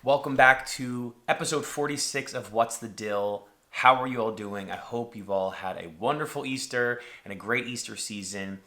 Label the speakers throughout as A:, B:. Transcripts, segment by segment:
A: Welcome back to episode 46 of What's the Dill? How are you all doing? I hope you've all had a wonderful Easter and a great Easter season.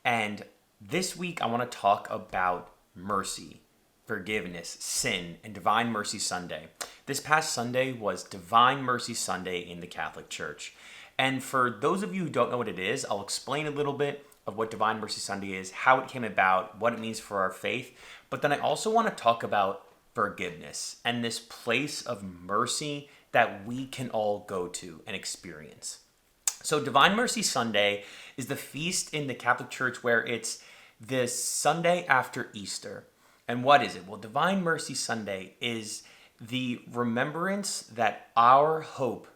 A: And this week I want to talk about mercy, forgiveness, sin, and Divine Mercy Sunday. This past Sunday was Divine Mercy Sunday in the Catholic Church. And for those of you who don't know what it is, I'll explain a little bit of what Divine Mercy Sunday is, how it came about, what it means for our faith. But then I also want to talk about forgiveness and this place of mercy that we can all go to and experience. So Divine Mercy Sunday is the feast in the Catholic Church where it's this Sunday after Easter. And what is it? Well, Divine Mercy Sunday is the remembrance that our hope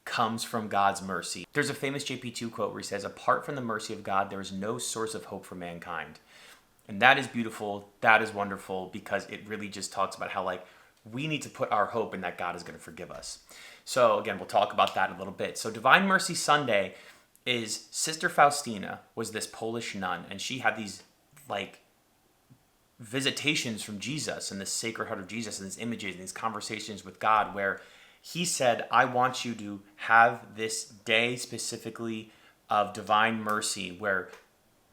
A: comes from God's mercy. There's a famous JP2 quote where he says, "Apart from the mercy of God, there is no source of hope for mankind." And that is beautiful. That is wonderful because it really just talks about how we need to put our hope in that God is going to forgive us. So again, we'll talk about that in a little bit. So Divine Mercy Sunday is Sister Faustina was this Polish nun, and she had these visitations from Jesus and the Sacred Heart of Jesus and these images and these conversations with God where he said, "I want you to have this day specifically of divine mercy where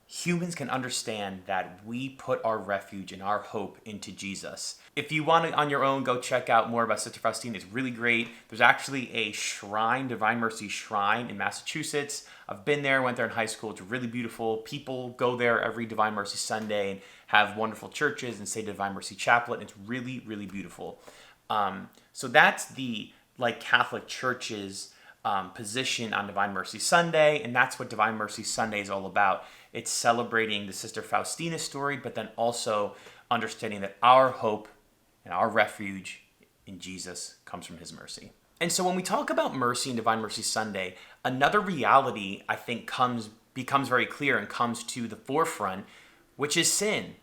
A: humans can understand that we put our refuge and our hope into Jesus." If you want to, on your own, go check out more about Sister Faustina. It's really great. There's actually a shrine, Divine Mercy Shrine in Massachusetts. I've been there, went there in high school. It's really beautiful. People go there every Divine Mercy Sunday and have wonderful churches and say Divine Mercy Chaplet. It's really, really beautiful. So that's the Catholic Church's position on Divine Mercy Sunday, and that's what Divine Mercy Sunday is all about. It's celebrating the Sister Faustina story, but then also understanding that our hope and our refuge in Jesus comes from his mercy. And so when we talk about mercy and Divine Mercy Sunday, another reality I think becomes very clear and comes to the forefront, which is sin.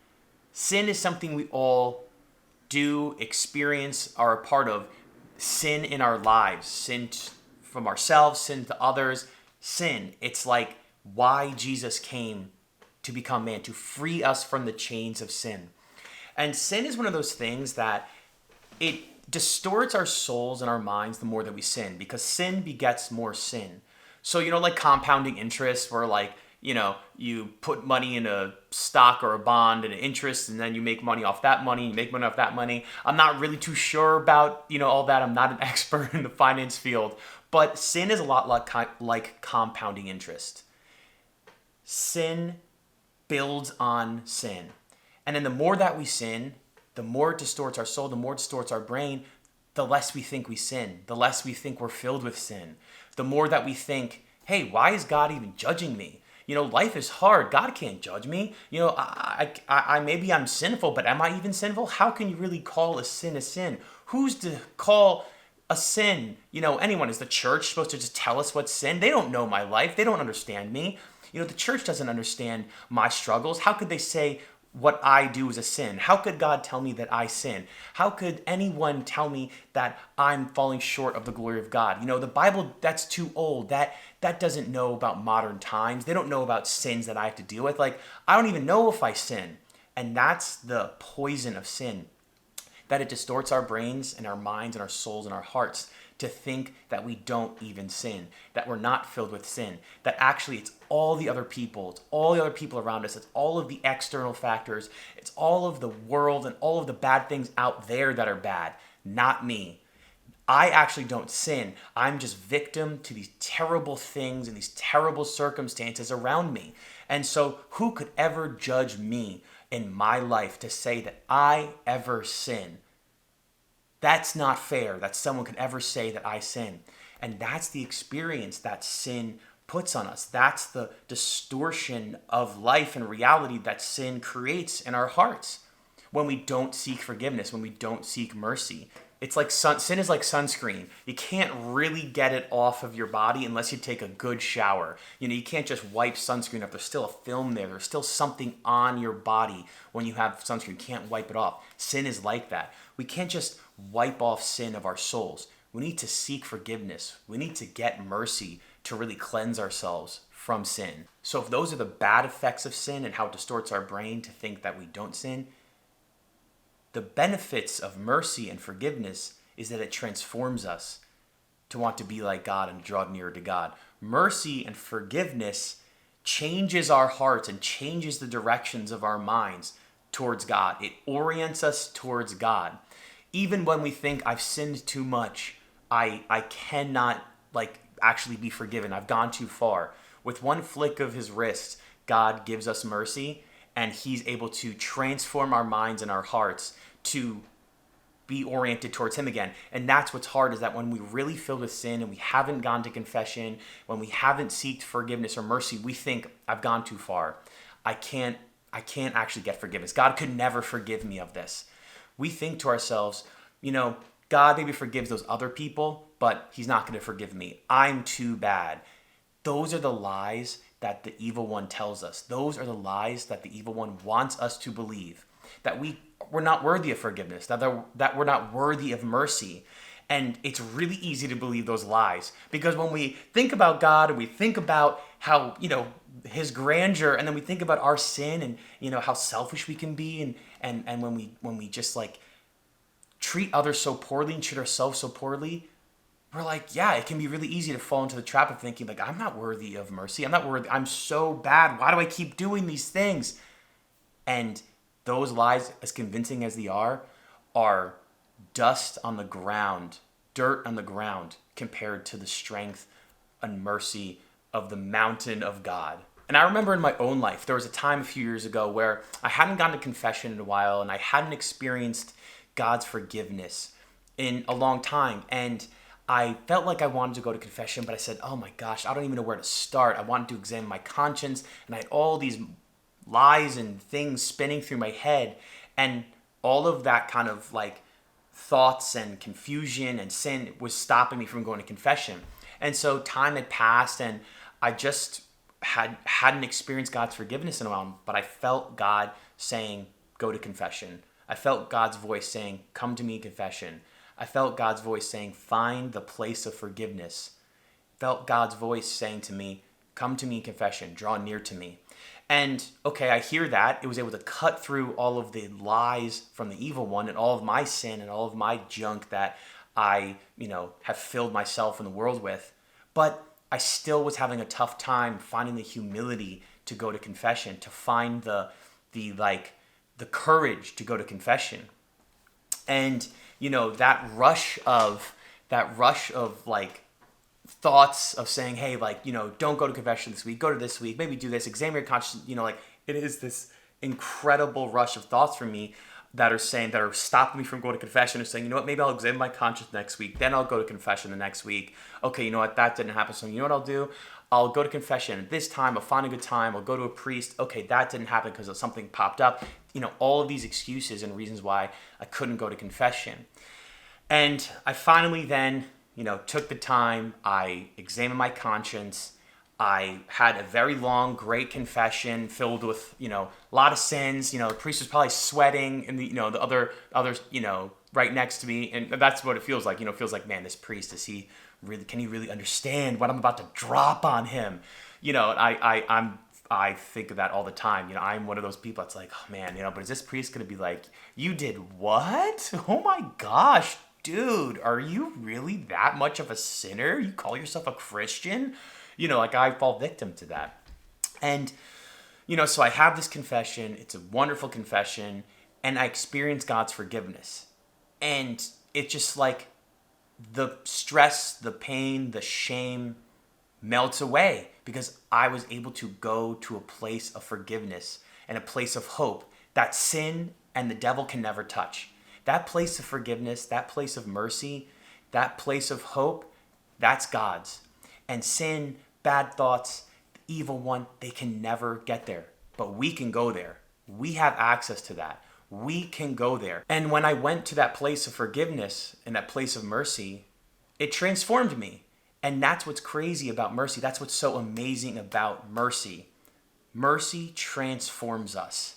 A: Sin is something we all do, experience, are a part of. Sin in our lives, sin from ourselves, sin to others, sin. It's like why Jesus came to become man, to free us from the chains of sin. And sin is one of those things that it distorts our souls and our minds the more that we sin, because sin begets more sin. So, like compounding interest, where you put money in a stock or a bond and an interest, and then you make money off that money, you make money off that money. I'm not really too sure about, all that. I'm not an expert in the finance field, but sin is a lot like compounding interest. Sin builds on sin. And then the more that we sin, the more it distorts our soul, the more it distorts our brain, the less we think we sin, the less we think we're filled with sin. The more that we think, hey, why is God even judging me? Life is hard. God can't judge me. I maybe I'm sinful, but am I even sinful? How can you really call a sin a sin? Who's to call a sin? Anyone? Is the church supposed to just tell us what's sin? They don't know my life. They don't understand me. The church doesn't understand my struggles. How could they say what I do is a sin? How could God tell me that I sin? How could anyone tell me that I'm falling short of the glory of God? The Bible, that's too old. That doesn't know about modern times. They don't know about sins that I have to deal with. I don't even know if I sin. And that's the poison of sin, that it distorts our brains and our minds and our souls and our hearts to think that we don't even sin, that we're not filled with sin, that actually it's all the other people, it's all the other people around us, it's all of the external factors, it's all of the world and all of the bad things out there that are bad, not me. I actually don't sin. I'm just victim to these terrible things and these terrible circumstances around me. And so who could ever judge me in my life to say that I ever sin? That's not fair that someone could ever say that I sin. And that's the experience that sin puts on us. That's the distortion of life and reality that sin creates in our hearts when we don't seek forgiveness, when we don't seek mercy. It's like sin is like sunscreen. You can't really get it off of your body unless you take a good shower. You can't just wipe sunscreen off. There's still a film there. There's still something on your body when you have sunscreen. You can't wipe it off. Sin is like that. We can't just wipe off sin of our souls. We need to seek forgiveness. We need to get mercy to really cleanse ourselves from sin. So if those are the bad effects of sin and how it distorts our brain to think that we don't sin, the benefits of mercy and forgiveness is that it transforms us to want to be like God and draw nearer to God. Mercy and forgiveness changes our hearts and changes the directions of our minds towards God. It orients us towards God. Even when we think I've sinned too much, I cannot actually be forgiven. I've gone too far. With one flick of his wrist, God gives us mercy, and he's able to transform our minds and our hearts to be oriented towards him again. And that's what's hard, is that when we really filled with sin and we haven't gone to confession, when we haven't sought forgiveness or mercy, we think, I've gone too far. I can't actually get forgiveness. God could never forgive me of this. We think to ourselves, God maybe forgives those other people, but he's not going to forgive me. I'm too bad. Those are the lies that the evil one tells us. Those are the lies that the evil one wants us to believe. That we're not worthy of forgiveness, that we're not worthy of mercy. And it's really easy to believe those lies, because when we think about God and we think about how, his grandeur, and then we think about our sin and, how selfish we can be, and when we just treat others so poorly and treat ourselves so poorly, we're like, yeah, it can be really easy to fall into the trap of thinking I'm not worthy of mercy. I'm not worthy. I'm so bad. Why do I keep doing these things? And those lies, as convincing as they are dust on the ground, dirt on the ground, compared to the strength and mercy of the mountain of God. And I remember in my own life, there was a time a few years ago where I hadn't gone to confession in a while, and I hadn't experienced God's forgiveness in a long time. And I felt like I wanted to go to confession, but I said, oh my gosh, I don't even know where to start. I wanted to examine my conscience, and I had all these lies and things spinning through my head, and all of that kind of thoughts and confusion and sin was stopping me from going to confession. And so time had passed, and I just hadn't experienced God's forgiveness in a while, but I felt God saying, go to confession. I felt God's voice saying, come to me in confession. I felt God's voice saying, find the place of forgiveness. I felt God's voice saying to me, come to me in confession, draw near to me. And okay, I hear that. It was able to cut through all of the lies from the evil one and all of my sin and all of my junk that I, have filled myself and the world with. But I still was having a tough time finding the humility to go to confession, to find the courage to go to confession. And, that rush of thoughts of saying, hey, don't go to confession this week, go to this week, maybe do this, examine your conscience, it is this incredible rush of thoughts from me that are stopping me from going to confession, or saying, maybe I'll examine my conscience next week, then I'll go to confession the next week. Okay, that didn't happen, so what I'll do? I'll go to confession this time, I'll find a good time, I'll go to a priest. Okay, that didn't happen because something popped up. All of these excuses and reasons why I couldn't go to confession. And I finally then, took the time, I examined my conscience, I had a very long, great confession filled with, a lot of sins. The priest was probably sweating, and the others, right next to me. And that's what it feels like. It feels like, man, this priest, can he really understand what I'm about to drop on him? I think of that all the time. I'm one of those people that's like, oh man, but is this priest going to be like, you did what? Oh my gosh, dude, are you really that much of a sinner? You call yourself a Christian? I fall victim to that. And, so I have this confession. It's a wonderful confession. And I experience God's forgiveness. And it's just the stress, the pain, the shame melts away, because I was able to go to a place of forgiveness and a place of hope that sin and the devil can never touch. That place of forgiveness, that place of mercy, that place of hope, that's God's. And sin, bad thoughts, the evil one, they can never get there. But we can go there. We have access to that. We can go there. And when I went to that place of forgiveness and that place of mercy, it transformed me. And that's what's crazy about mercy. That's what's so amazing about mercy. Mercy transforms us.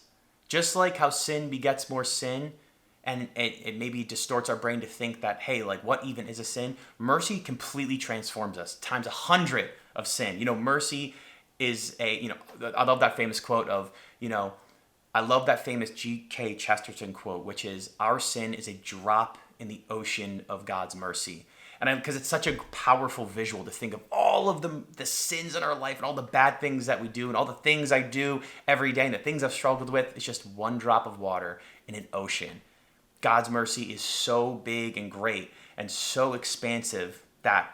A: Just like how sin begets more sin, and it maybe distorts our brain to think that, hey, what even is a sin? Mercy completely transforms us, times 100 of sin. Mercy is I love that famous quote of, I love that famous G.K. Chesterton quote, which is, "Our sin is a drop in the ocean of God's mercy." And because it's such a powerful visual to think of all of the sins in our life and all the bad things that we do and all the things I do every day and the things I've struggled with. It's just one drop of water in an ocean. God's mercy is so big and great and so expansive that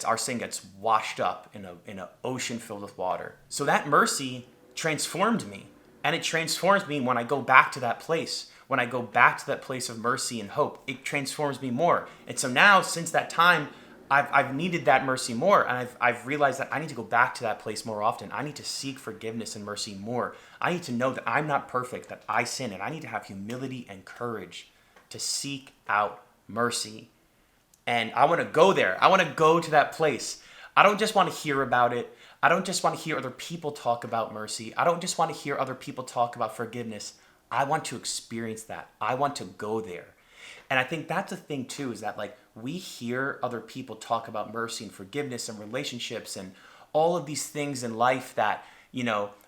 A: our sin gets washed up in an ocean filled with water. So that mercy transformed me. And it transforms me when I go back to that place. When I go back to that place of mercy and hope, it transforms me more. And so now, since that time, I've needed that mercy more. And I've realized that I need to go back to that place more often. I need to seek forgiveness and mercy more. I need to know that I'm not perfect, that I sin. And I need to have humility and courage to seek out mercy. And I want to go there. I want to go to that place. I don't just want to hear about it. I don't just want to hear other people talk about mercy. I don't just want to hear other people talk about forgiveness. I want to experience that. I want to go there. And I think that's the thing too, is that like we hear other people talk about mercy and forgiveness and relationships and all of these things in life that,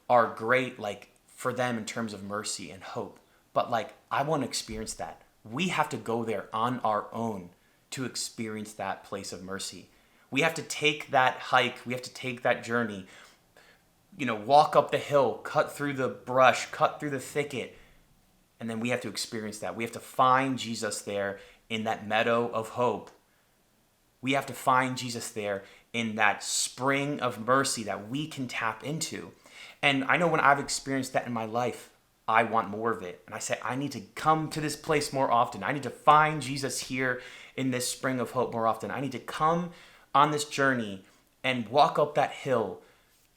A: are great like for them in terms of mercy and hope. But like, I want to experience that. We have to go there on our own to experience that place of mercy. We have to take that hike. We have to take that journey, walk up the hill, cut through the brush, cut through the thicket. And then we have to experience that. We have to find Jesus there in that meadow of hope. We have to find Jesus there in that spring of mercy that we can tap into. And I know when I've experienced that in my life, I want more of it. And I say, I need to come to this place more often. I need to find Jesus here in this spring of hope more often. I need to come on this journey and walk up that hill,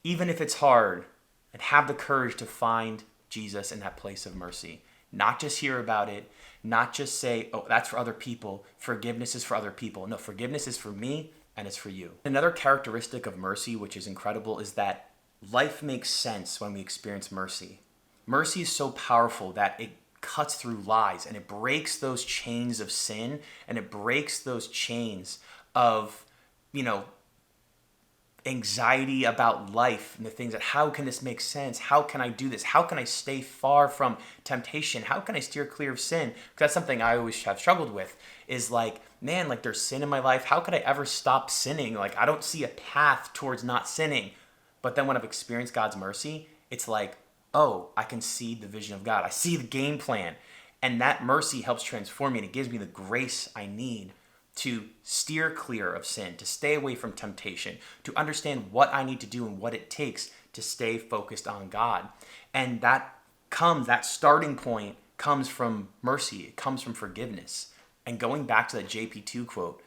A: even if it's hard, and have the courage to find Jesus in that place of mercy. Not just hear about it, not just say, oh, that's for other people. Forgiveness is for other people. No, forgiveness is for me and it's for you. Another characteristic of mercy, which is incredible, is that life makes sense when we experience mercy. Mercy is so powerful that it cuts through lies and it breaks those chains of sin and it breaks those chains of anxiety about life and the things that, how can this make sense? How can I do this? How can I stay far from temptation? How can I steer clear of sin? Because that's something I always have struggled with, is like, man, like there's sin in my life. How could I ever stop sinning? Like I don't see a path towards not sinning. But then when I've experienced God's mercy, it's like, oh, I can see the vision of God. I see the game plan. And that mercy helps transform me and it gives me the grace I need to steer clear of sin, to stay away from temptation, to understand what I need to do and what it takes to stay focused on God. And that starting point comes from mercy. It comes from forgiveness. And going back to that JP2 quote,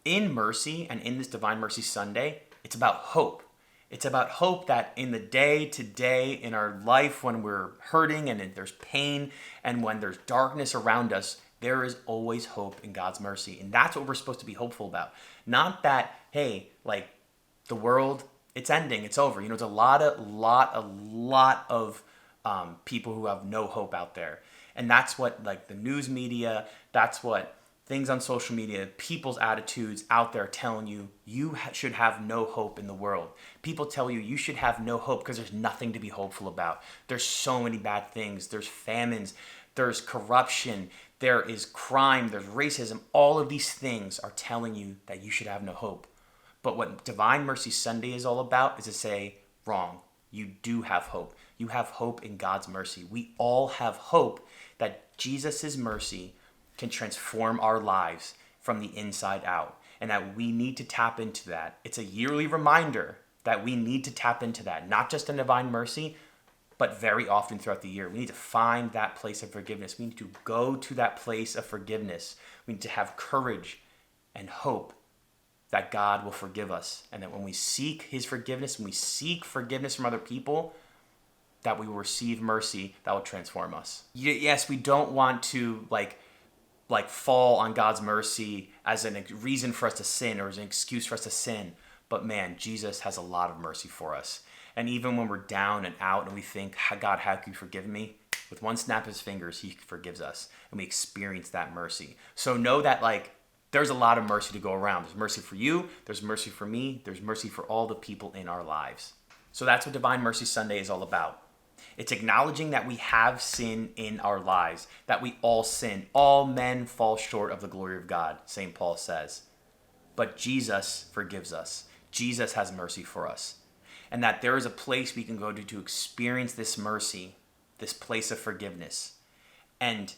A: in mercy and in this Divine Mercy Sunday, it's about hope. It's about hope that in the day to day in our life, when we're hurting and there's pain and when there's darkness around us, there is always hope in God's mercy. And that's what we're supposed to be hopeful about. Not that, hey, like the world, it's ending, it's over. There's a lot of people who have no hope out there. And that's what like the news media, that's what things on social media, people's attitudes out there telling you should have no hope in the world. People tell you should have no hope because there's nothing to be hopeful about. There's so many bad things. There's famines. There's corruption. There is crime. There's racism. All of these things are telling you that you should have no hope. But what Divine Mercy Sunday is all about is to say, wrong. You do have hope. You have hope in God's mercy. We all have hope that Jesus' mercy can transform our lives from the inside out, and that we need to tap into that. It's a yearly reminder that we need to tap into that, not just in Divine Mercy, but very often throughout the year. We need to find that place of forgiveness. We need to go to that place of forgiveness. We need to have courage and hope that God will forgive us, and that when we seek his forgiveness, when we seek forgiveness from other people, that we will receive mercy that will transform us. Yes, we don't want to like fall on God's mercy as a reason for us to sin or as an excuse for us to sin. But man, Jesus has a lot of mercy for us. And even when we're down and out and we think, God, how can you forgive me? With one snap of his fingers, he forgives us. And we experience that mercy. So know that like there's a lot of mercy to go around. There's mercy for you. There's mercy for me. There's mercy for all the people in our lives. So that's what Divine Mercy Sunday is all about. It's acknowledging that we have sin in our lives, that we all sin. All men fall short of the glory of God, St. Paul says. But Jesus forgives us. Jesus has mercy for us. And that there is a place we can go to experience this mercy, this place of forgiveness. And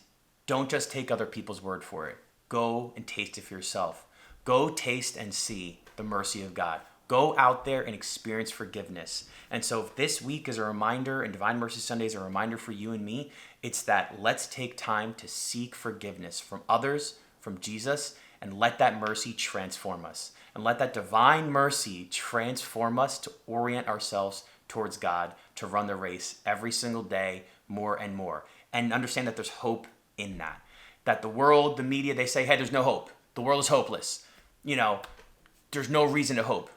A: don't just take other people's word for it. Go and taste it for yourself. Go taste and see the mercy of God. Go out there and experience forgiveness. And so if this week is a reminder, and Divine Mercy Sunday is a reminder for you and me, it's that let's take time to seek forgiveness from others, from Jesus, and let that mercy transform us. And let that divine mercy transform us to orient ourselves towards God, to run the race every single day more and more. And understand that there's hope in that. That the world, the media, they say, hey, there's no hope. The world is hopeless. There's no reason to hope.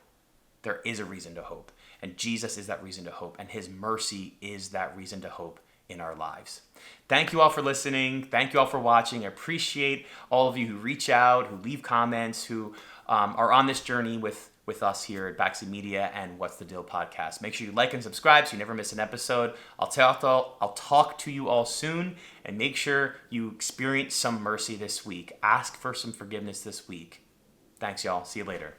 A: There is a reason to hope. And Jesus is that reason to hope. And his mercy is that reason to hope in our lives. Thank you all for listening. Thank you all for watching. I appreciate all of you who reach out, who leave comments, who are on this journey with us here at Backseat Media and What's the Dill podcast. Make sure you like and subscribe so you never miss an episode. I'll talk to you all soon, and make sure you experience some mercy this week. Ask for some forgiveness this week. Thanks, y'all. See you later.